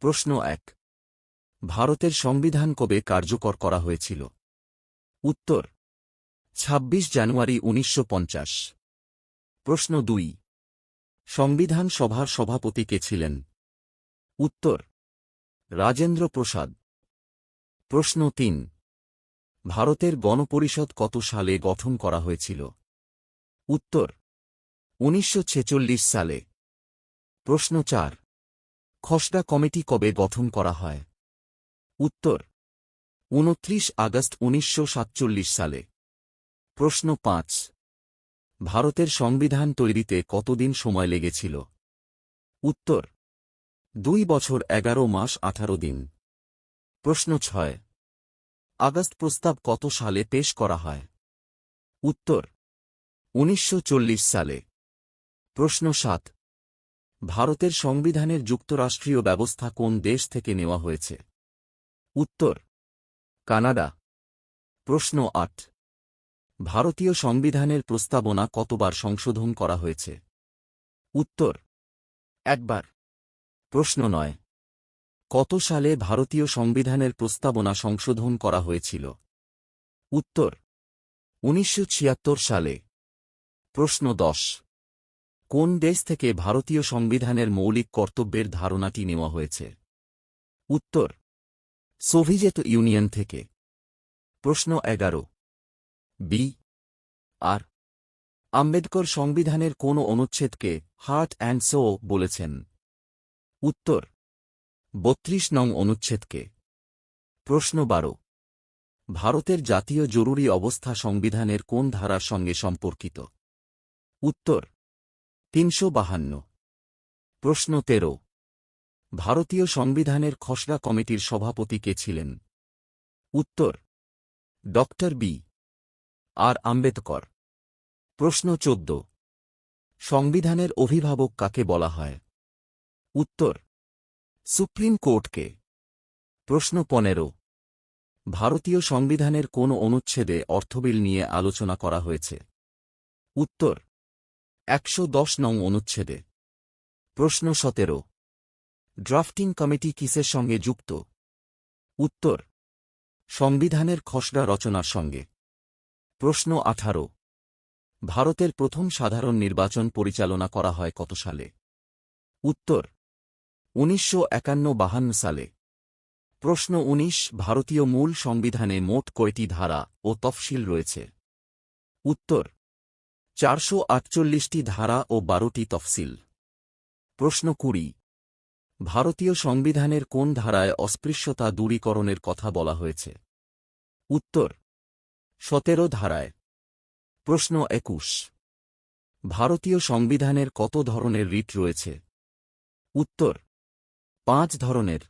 প্রশ্ন ১। ভারতের সংবিধান কবে কার্যকর করা হয়েছিল? উত্তর ২৬ জানুয়ারি ১৯৫০। প্রশ্ন ২। সংবিধান সভার সভাপতি কে ছিলেন? উত্তর রাজেন্দ্র প্রসাদ। প্রশ্ন ৩। ভারতের গণপরিষদ কত সালে গঠন করা হয়েছিল? উত্তর ১৯৪৬ সালে। প্রশ্ন ৪। খসড়া কমিটি কবে গঠন করা হয়? উত্তর ২৯ আগস্ট ১৯৪৭ সালে। প্রশ্ন ৫। ভারতের সংবিধান তৈরিতে কতদিন সময় লেগেছিল? উত্তর ২ বছর ১১ মাস ১৮ দিন। প্রশ্ন ৬। আগস্ট প্রস্তাব কত সালে পেশ করা হয়? উত্তর ১৯৪০ সালে। প্রশ্ন ৭। ভারতের সংবিধানের যুক্তরাষ্ট্রীয় ব্যবস্থা কোন দেশ থেকে নেওয়া হয়েছে? উত্তর কানাডা। প্রশ্ন ৮। ভারতীয় সংবিধানের প্রস্তাবনা কতবার সংশোধন করা হয়েছে? উত্তর একবার। প্রশ্ন ৯। কত সালে ভারতীয় সংবিধানের প্রস্তাবনা সংশোধন করা হয়েছিল? উত্তর ১৯৭৬ সালে। প্রশ্ন ১০। কোন দেশ থেকে ভারতীয় সংবিধানের মৌলিক কর্তব্যের ধারণাটি নেওয়া হয়েছে? উত্তর সোভিয়েত ইউনিয়ন থেকে। প্রশ্ন ১১। বি. আর. আম্বেদকর সংবিধানের কোন অনুচ্ছেদকে হার্ট অ্যান্ড সোল বলেছেন? উত্তর ৩২ নং অনুচ্ছেদকে। প্রশ্ন ১২। ভারতের জাতীয় জরুরি অবস্থা সংবিধানের কোন ধারার সঙ্গে সম্পর্কিত? উত্তর ৩৫২। প্রশ্ন ১৩। ভারতীয় সংবিধানের খসড়া কমিটির সভাপতি কে ছিলেন? উত্তর ড. বি. আর. আম্বেদকর। প্রশ্ন ১৪। সংবিধানের অভিভাবক কাকে বলা হয়? উত্তর সুপ্রিম কোর্টকে। প্রশ্ন ১৫। ভারতীয় সংবিধানের কোন অনুচ্ছেদে অর্থবিল নিয়ে আলোচনা করা হয়েছে? উত্তর ১১০ নং অনুচ্ছেদে। প্রশ্ন ১৭। ড্রাফটিং কমিটি কিসের সঙ্গে যুক্ত? উত্তর সংবিধানের খসড়া রচনার সঙ্গে। প্রশ্ন ১৮। ভারতের প্রথম সাধারণ নির্বাচন পরিচালনা করা হয় কত সালে? উত্তর ১৯৫১-৫২ সালে। প্রশ্ন ১৯। ভারতীয় মূল সংবিধানে মোট কয়টি ধারা ও তফসিল রয়েছে? উত্তর ৪৪৮টি ধারা ও ১২টি তফসিল। প্রশ্ন ২০। ভারতীয় সংবিধানের কোন ধারায় অস্পৃশ্যতা দূরীকরণের কথা বলা হয়েছে? উত্তর ১৭ ধারায়। প্রশ্ন ২১। ভারতীয় সংবিধানের কত ধরনের রিট রয়েছে? উত্তর ৫ ধরনের।